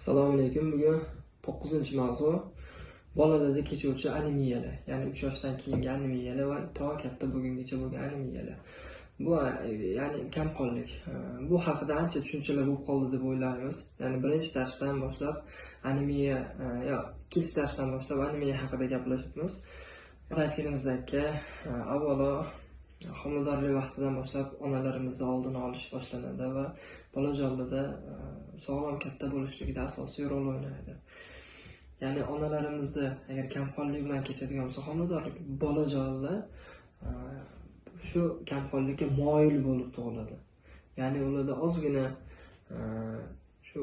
Assalomu alaykum. Bugun 9-mavzu bolalarda kechuvchi anemiyalar, ya'ni 3 yoshdan keyingi anemiyalar va to katta bo'lgungacha bo'lgan anemiyalar. Bu ya'ni kamqonlik. Bu haqida ancha tushunchalar bo'lib qoldi deb o'ylaymiz. Ya'ni birinchi darsdan boshlab anemiya ikkinchi darsdan boshlab anemiya haqida gaplashyapmiz. Aytganimizdek, avvalo homiladorlik vaqtidan boshlab onalarimizda oldini olish boshlanadi va bola jonlida sog'lom katta bo'lishligida asosiy rol o'ynaydi. Ya'ni onalarimizda agar kamqonlik bilan kechadigan bo'lsa homiladorlik, bola jonli shu kamqonlikka moyil bo'lib tug'iladi. Ya'ni ularda ozgina shu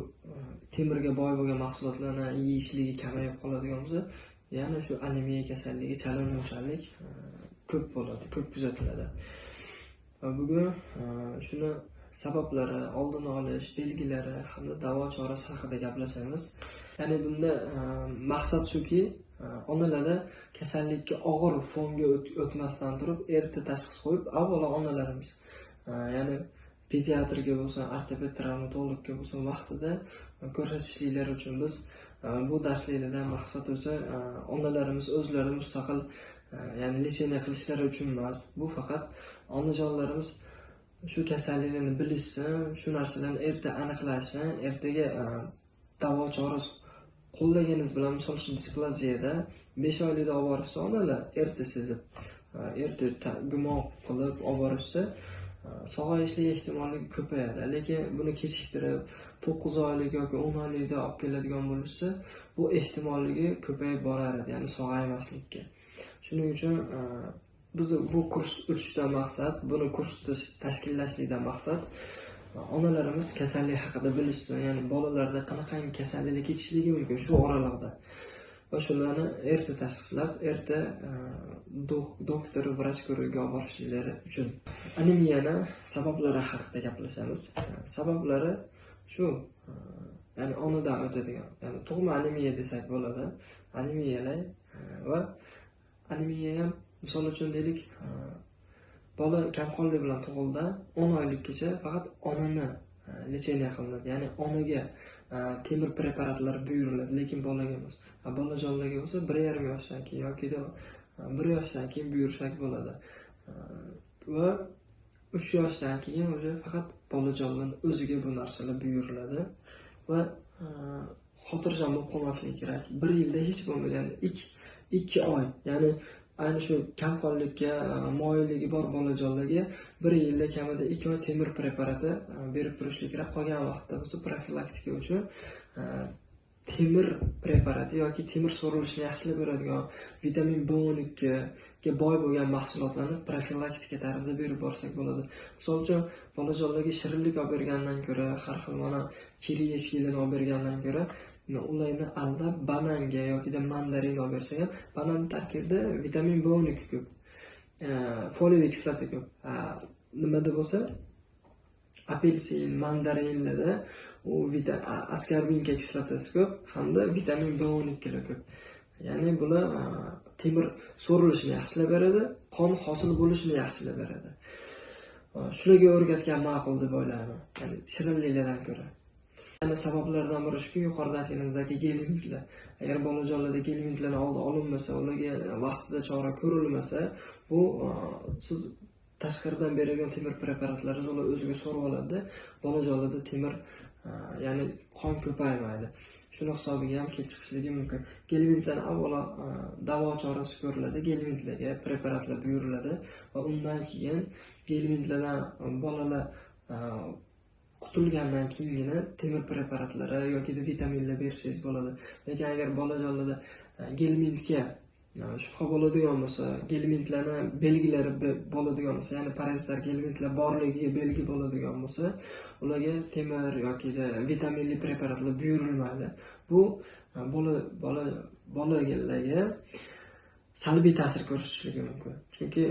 temirga boy bo'lgan mahsulotlarni yeyishligi kamayib qoladigan bo'lsa, ya'ni shu anemiya kasalligi, chalinuvchanlik ko'p bo'ladi, ko'p kuzatiladi. Va bugun shuni sabablari, oldini olish, belgilari hamda davo chorasi haqida gaplashamiz. Ya'ni bunda maqsad shuki, onalarda kasallikka og'ir fonga o'tmasdan turib erta tashxis qo'yib, avvalo onalarimiz, ya'ni pediatrga bo'lsin, ortoped travmatologga bo'lsin vaqtida ko'rsatishliklari uchun biz bu darsliklardan maqsad o'zi onalarimiz o'zlari mustaqil ya'ni lecheniya qilishlari uchun emas. Bu faqat onajonlarimiz shu kasalliklarni bilishsin, shu narsalarni erta aniqlashsin, ertaga davo chorasi qo'llagingiz bilan, misol uchun displaziyada 5 oylikda olib borishsa onalar erta sezib, erta gumon qilib olib borishsa sog'ayishlik ehtimolligi ko'payadi. Lekin buni kechiktirib 9 oylik yoki 10 oylikda olib keladigan bo'lsa, bu ehtimolligi ko'payib borar edi, ya'ni sog'aymaslikka. Shuning uchun biz bu kurs o'tishdan maqsad, buni kursni tashkillashlikdan maqsad onalarimiz kasallik haqida bilishsin, ya'ni bolalarda qanaqangi kasalliklar kechishligi mumkin shu oralig'ida. Va shularni erta tashxislab, erta doktor, vrach ko'rigiga olib borishlari uchun. Anemiyani sabablari haqida gaplashamiz. Sabablari shu, ya'ni onadan o'tadigan, ya'ni tug'ma anemiya desak bo'ladi. Anemiyalar va anemiya ham misol uchun deylik, bola kamqonlik bilan tug'ildi, 10 oylikgacha faqat onani lecheniya qilinadi. Ya'ni onaga temir preparatlari buyuriladi, lekin bolaga emas. Bola jonlarga bo'lsa 1,5 yoshdan keyin yoki 1 yoshdan keyin buyursak bo'ladi. Va 3 yoshdan keyin o'zi faqat bola jonlarning o'ziga bu narsalar buyuriladi va xotirjam bo'lib qolmasligi kerak. 1 yilda hech bo'lmaganda 2 oy, ya'ni ayni shu kamqonlikka moyilligi bor bolajonlarga 1 yilda kamida 2 oy temir preparati berib turishlik kerak. Qolgan vaqtda bo'lsa profilaktika uchun temir preparati yoki temir so'rilishini yaxshilab beradigan vitamin B12 ga boy bo'lgan mahsulotlarni profilaktika tarzida berib borsak bo'ladi. Misol uchun bolajonlarga shirinlik olib bergandan ko'ra, har xil mana kiri echkilarni olib bergandan ko'ra ularni aldab bananga yoki mandarin olib bersak ham, banan tarkibida vitamin B12 ko'p, foliyaviy kislota ko'p. Nimada bo'lsa, apelsin, mandarinlarda u askorbinka kislotasi ko'p hamda vitamin B12 ko'p. Ya'ni bular temir so'rilishini yaxshilab beradi, qon hosil bo'lishini yaxshilab beradi. Shularga o'rgatgan ma'qul deb o'ylayman, ya'ni shirinliklardan ko'ra. Yana sabablardan biri shuki, yuqorida aytganimizdagi gelmintlar. Agar bolajonlarda gelmintlarning oldi olinmasa, ularga vaqtida chora ko'rilmasa, bu siz tashqaridan berilgan temir preparatlaringiz ular o'ziga so'rib oladi, bolajonlarda temir ya'ni qon ko'paymaydi. Shuni hisobiga ham kelib chiqishligi mumkin. Gelmintlarni avvalo davo chorasi ko'riladi, gelmintlarga preparatlar buyuriladi va undan keyin gelmintlardan bolalar qutulgandan keyingina temir preparatlari yoki vitaminlar bersangiz bo'ladi. Lekin agar bolajonlarda gelmintga shubha bo'ladigan bo'lsa, gelmintlarning belgilari bo'ladigan bo'lsa, ya'ni parazitlar gelmintlar borligiga belgi bo'ladigan bo'lsa, ularga temir yoki vitaminli preparatlar buyurilmaydi. Bu bolalarga salbiy ta'sir ko'rsatishligi mumkin. Chunki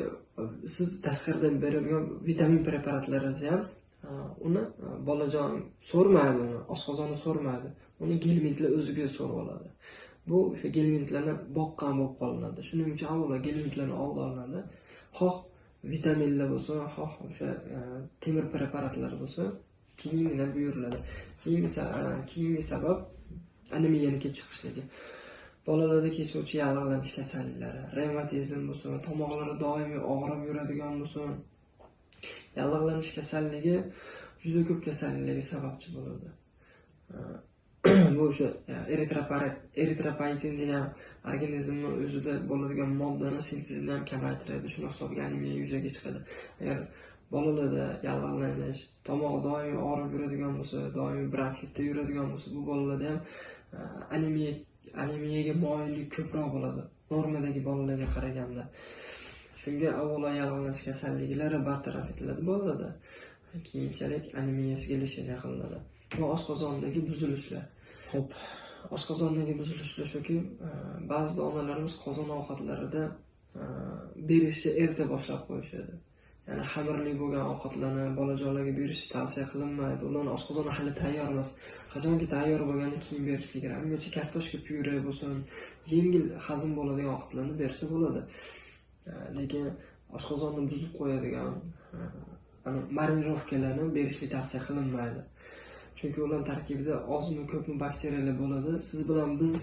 siz tashqaridan beradigan vitamin preparatlaringiz ham uni bolajon so'rmaydi, uni oshqozoni so'rmaydi. Uni gelmintlar o'ziga so'rib oladi. Bu o'sha gelmintlarni boqqan bo'lib qolinadi. Shuning uchun avvalo gelmintlarni oldi olinadi. Xoh vitaminlar bo'lsa, xoh o'sha temir preparatlari bo'lsa, keyingina buyuriladi. Keyingi sabab anemiyani kelib chiqishligi. Bolalarda kechuvchi yallig'lanish kasalliklari, revmatizm bo'lsin, tomoqlari doimiy og'rib yuradigan bo'lsin, yallig'lanish kasalligi juda ko'p kasalliklarga sababchi bo'ladi. Bu o'sha eritropoetin degan organizmning o'zida bo'ladigan moddani sintezini ham kamaytiradi. Shuna hisobiga anemiya yuzaga chiqadi. Agar bolalarda yallig'lanish, tomoq doimiy og'rib yuradigan bo'lsa, doimiy bronxitda yuradigan bo'lsa, bu bolalarda ham anemiyaga moyillik ko'proq bo'ladi normadagi bolalarga qaraganda. Shunga avvalo yallig'lanish kasalliklari bartaraf etiladi bolalarda. Keyinchalik anemiyasiga ilishib yaqinladi. Bu oshqozondagi buzilishlar. Xo'p, oshqozondagi buzilishlar shuki, ba'zi onalarimiz qozon ovqatlarida berishni erta boshlab qo'yishadi. Ya'ni xamirli bo'lgan ovqatlarni bolajonlarga berish tavsiya qilinmaydi. Ularning oshqozoni hali tayyor emas. Qachonki tayyor bo'lganda keyin berishlik kerak. Ungacha kartoshka pyure bo'lsin, yengil hazm bo'ladigan ovqatlarni bersa bo'ladi. Lekin oshqozonni buzib qo'yadigan marinirovkalarni berishlik tavsiya qilinmaydi. Chunki ular tarkibida ozmi ko'pmi bakteriyalar bo'ladi. Siz bilan biz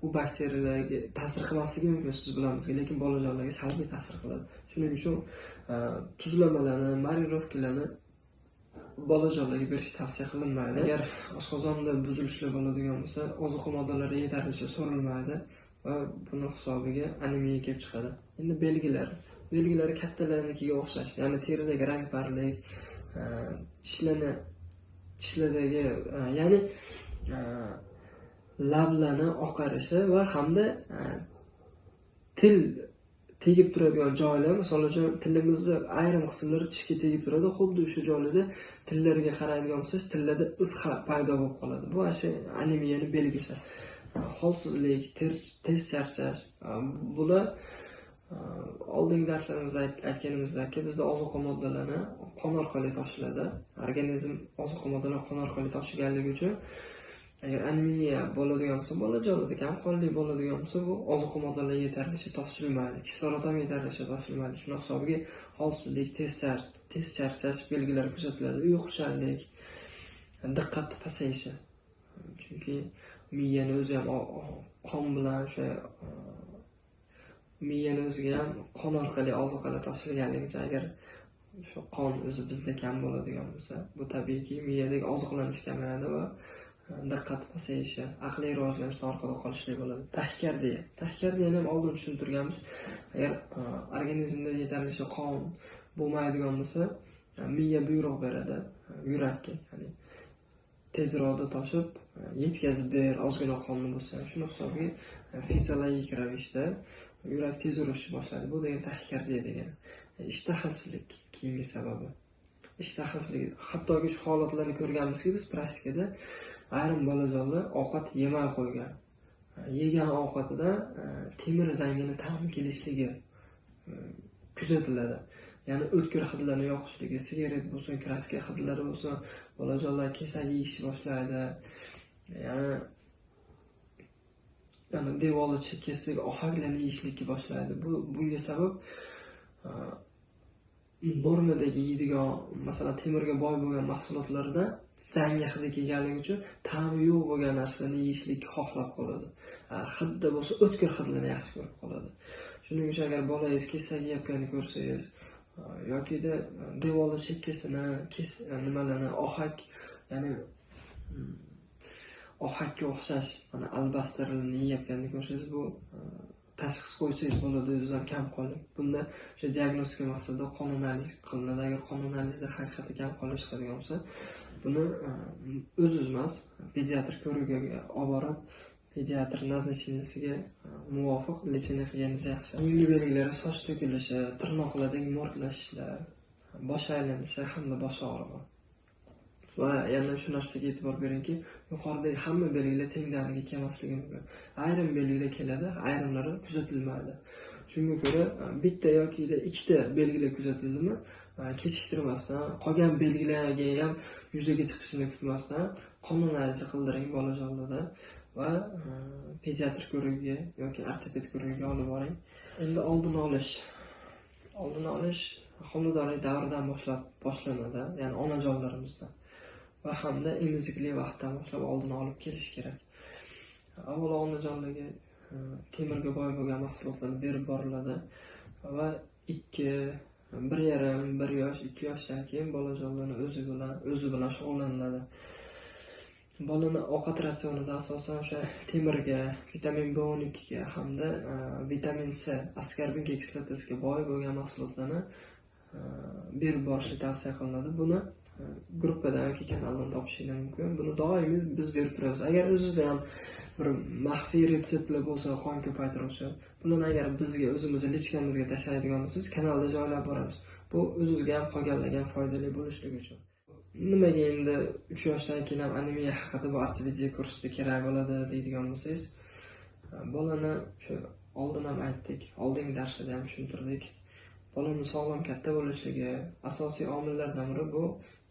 u bakteriyalarga ta'sir qilmasligi mumkin siz bilan bizga, lekin bolajonlarga salbiy ta'sir qiladi. Shuning uchun tuzlamalarni, marinirovkalarni bolajonlarga berish tavsiya qilinmaydi. Agar oshqozonda buzilishlar bo'ladigan bo'lsa, ozuqa moddalari yetarlicha so'rilmaydi va buni hisobiga anemiya kelib chiqadi. Endi belgilari kattalarnikiga o'xshash, ya'ni teridagi rang barlik, tishlardagi, ya'ni lablarni oqarishi va hamda til tegib turadigan joylar, misol uchun tilimizni ayrim qismlari tishga tegib turadi, xuddi o'sha joylarda tillariga qaraydigan bo'lsangiz, tillarda iz paydo bo'lib qoladi. Bu anemiyani belgisi. Holsizlik, tez charchash, bular oldingi darslarimizda aytganimizdek, bizda ozuqa moddalari qon orqali tashiladi. Organizm ozuqa moddalari qon orqali tashiganligi uchun agar anemiya bo'ladigan bo'lsa, bolajonlarda kamqonlik bo'ladigan bo'lsa, bu ozuqa moddalari yetarlicha tashilmaydi. Kislorod ham yetarlicha tashilmaydi. Shuning hisobiga holsizlik, tez charchash belgilari kuzatiladi. Uyquchanlik, diqqat pasayishi. Chunki miyani o'zi ham qon bilan o'sha miyani o'ziga ham qon orqali ozuqalar tashilganligi uchun agar shu qon o'zi bizda kam bo'ladigan bo'lsa, bu tabiiyki miyadagi ozuqlanish kamayadi va diqqat pasayishi, aqliy rivojlanish orqada qolishlik bo'ladi. Tahkardiyani ham oldin tushuntirganmiz. Agar organizmda yetarlicha qon bo'lmaydigan bo'lsa, miya buyruq beradi yurakka, ya'ni tezroq toshib, yetkazib ber, ozgina qonni bo'lsa, shuni hisobiga fiziologik ravishda yurak tez urishni boshlaydi. Bu degan taxikardiya degani. Ishtahasizlik keyingi sababi. Ishtahasizlik. Hattoki shu holatlarni ko'rganmizki, biz praktikada ayrim bolajonlar ovqat yemay qo'ygan. Yegan ovqatida temir zangini ta'mi kelishligi kuzatiladi. Ya'ni o'tkir hidlarni yoqishligi, sigaret bo'lsin, kraska hidlari bo'lsin, bolajonlar kesak yeyishni boshlaydi. Ya'ni devorli chekkasidagi ohaklarni yeyishlikka boshlaydi. Bunga sabab normadagi yeydigan, masalan, temirga boy bo'lgan mahsulotlarda zanga hidi kelganligi uchun ta'mi yo'q bo'lgan narsalarni yeyishlikka xohlab qoladi. Hidda bo'lsa, o'tkir hidlarni yaxshi ko'rib qoladi. Shuning uchun agar bolangiz kesak yeyotganini ko'rsangiz yoki devorli chekkasini, nimalarni ohak, ya'ni ohakka o'xshash mana albasterlarni yeyotganini ko'rsangiz, bu tashxis qo'ysangiz bo'ladi, o'zingizdan kamqonlik. Bunda o'sha diagnostika maqsadida qon analiz qilinadi. Agar qon analizida haqiqatda kamqonlik chiqadigan bo'lsa, buni o'z-o'z emas, pediatr ko'rigiga olib borib, pediatr nazначениesiga muvofiq lecheniya qilganingiz yaxshi. Yangi belgilari soch to'kilishi, tirnoqlardagi mo'rtlashishlar, bosh aylanishi hamda bosh og'rig'i. Va yana shu narsaga e'tibor beringki, yuqoridagi hamma belgilar tengdaniga kelmasligi mumkin. Ayrim belgilar keladi, ayrimlari kuzatilmaydi. Shunga ko'ra bitta yoki ikkita belgilar kuzatildimi, kechiktirmasdan, qolgan belgilarga ham yuzaga chiqishini kutmasdan qon analizi qildiring bolajonlarda va pediatr ko'rigiga yoki ortoped ko'rigiga olib boring. Endi oldini olish homiladorlik davridan boshlab boshlanadi, ya'ni onajonlarimizda. Va hamda emizikli vaqtdan boshlab oldini olib kelish kerak. Avvalo onajonlarga temirga boy bo'lgan mahsulotlar berib boriladi va 1,5 yosh, 2 yoshdan keyin bolajonlarni o'zi bilan shug'ullaniladi. Bolani ovqat ratsionida asosan o'sha temirga, vitamin B12 ga hamda vitamin C, askorbin kislotasiga boy bo'lgan mahsulotlarni berib borishni tavsiya qilinadi. Buni gruppadan yoki kanaldan topishingiz mumkin. Buni doimiy biz berib turamiz. Agar o'zingizda ham bir maxfiy retseptlar bo'lsa, qon ko'paytiruvchi, buni agar bizga o'zimizning lichkamizga tashlaydigan bo'lsangiz, kanalda joylab boramiz. Bu o'zingizga ham qolganlarga ham foydali bo'lishligi uchun. Nimaga endi 3 yoshdan keyin ham anemiya haqida bu ortopediya kursida kerak bo'ladi deydigan bo'lsangiz, bolani shu oldin ham aytdik, oldingi darslarda ham tushuntirdik. Bolaning sog'lom katta bo'lishligi asosiy omillardan biri bu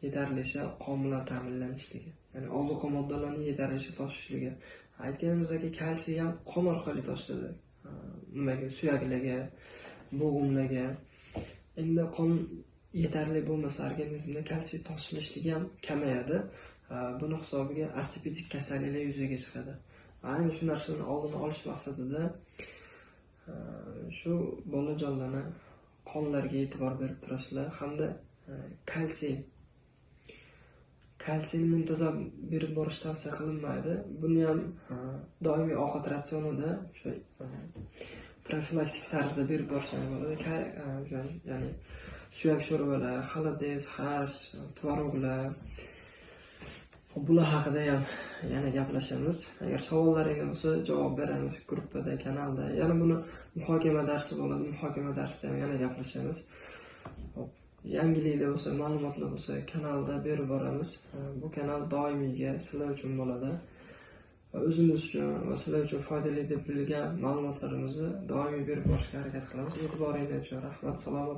yetarlicha qon bilan ta'minlanishligi. Ya'ni ozuqa moddalarining yetarlicha toshishligi. Aytganimizdek, kalsiy ham qon orqali toshiladi. Nimaga? Suyaklarga, bo'g'imlarga. Endi qon yetarli bo'lmasa organizmda kalsiy toshilishligi ham kamayadi. Buni hisobiga ortopedik kasalliklar yuzaga chiqadi. Ayni shu narsalarni oldini olish maqsadida shu bolajonlarni qonlarga e'tibor berib turasizlar hamda kalsiyni muntazam berib borish tavsiya qilinmaydi. Buni ham doimiy ovqat ratsionida o'sha profilaktik tarzda berib borishingiz bo'ladi. Ya'ni suyak sho'rvalar, xalades, xarsh, tvoroglar. Bular haqida ham yana gaplashamiz. Agar savollaringiz bo'lsa, javob beramiz gruppada, kanalda. Yana buni muhokama darsi bo'ladi. Muhokama darsida ham yana gaplashamiz. Yangiliklar bo'lsa, ma'lumotlar bo'lsa, kanalda berib boramiz. Bu kanal doimiyga sizlar uchun bo'ladi. O'zimiz uchun va sizlar uchun foydali deb bilgan ma'lumotlarimizni doimiy berib borishga harakat qilamiz. E'tiboringiz uchun rahmat, salomat.